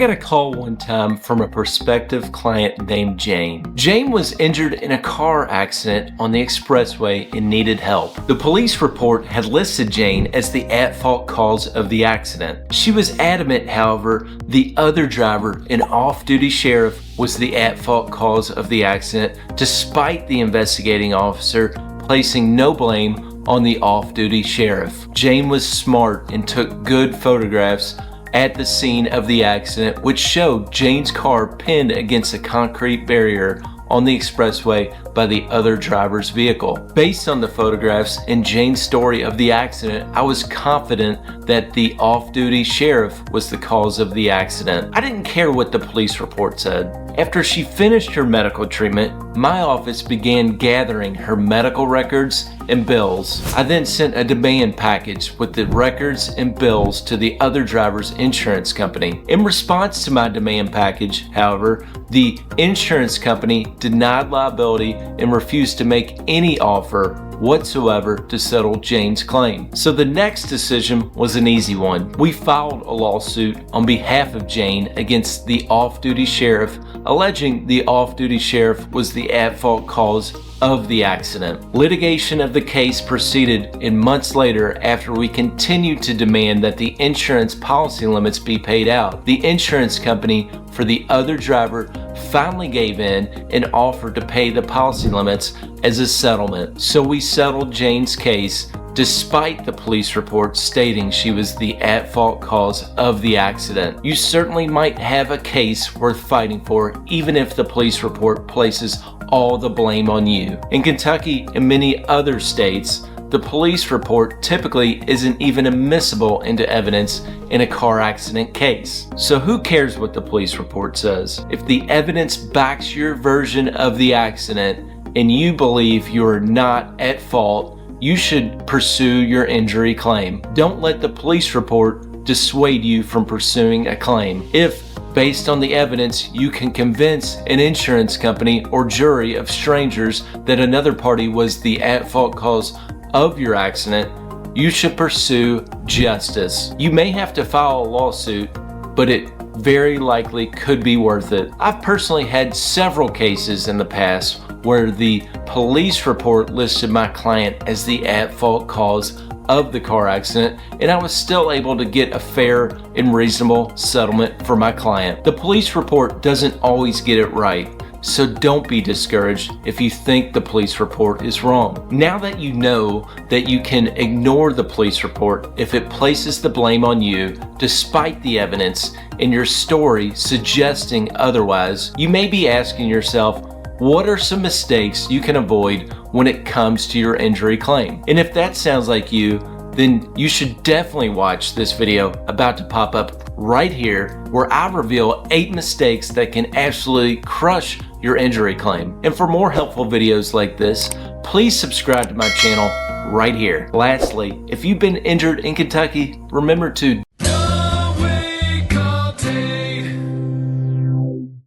got a call one time from a prospective client named Jane. Jane was injured in a car accident on the expressway and needed help. The police report had listed Jane as the at-fault cause of the accident. She was adamant, however, the other driver, an off-duty sheriff, was the at-fault cause of the accident, despite the investigating officer placing no blame on the off-duty sheriff. Jane was smart and took good photographs at the scene of the accident, which showed Jane's car pinned against a concrete barrier on the expressway by the other driver's vehicle. Based on the photographs and Jane's story of the accident, I was confident that the off-duty sheriff was the cause of the accident. I didn't care what the police report said. After she finished her medical treatment, my office began gathering her medical records and bills. I then sent a demand package with the records and bills to the other driver's insurance company. In response to my demand package, however, the insurance company denied liability and refused to make any offer whatsoever to settle Jane's claim. So the next decision was an easy one. We filed a lawsuit on behalf of Jane against the off-duty sheriff, alleging the off-duty sheriff was the at-fault cause of the accident. Litigation of the case proceeded, and months later, after we continued to demand that the insurance policy limits be paid out, the insurance company for the other driver finally gave in and offered to pay the policy limits as a settlement. So we settled Jane's case despite the police report stating she was the at-fault cause of the accident. You certainly might have a case worth fighting for, even if the police report places all the blame on you. In Kentucky and many other states, the police report typically isn't even admissible into evidence in a car accident case. So who cares what the police report says? If the evidence backs your version of the accident and you believe you're not at fault, you should pursue your injury claim. Don't let the police report dissuade you from pursuing a claim. If, based on the evidence, you can convince an insurance company or jury of strangers that another party was the at-fault cause of your accident, you should pursue justice. You may have to file a lawsuit, but it very likely could be worth it. I've personally had several cases in the past where the police report listed my client as the at-fault cause of the car accident, and I was still able to get a fair and reasonable settlement for my client. The police report doesn't always get it right, so don't be discouraged if you think the police report is wrong. Now that you know that you can ignore the police report if it places the blame on you, despite the evidence in your story suggesting otherwise, you may be asking yourself, what are some mistakes you can avoid when it comes to your injury claim? And if that sounds like you, then you should definitely watch this video about to pop up right here, where I reveal 8 mistakes that can absolutely crush your injury claim. And for more helpful videos like this, please subscribe to my channel right here. Lastly, if you've been injured in Kentucky, remember to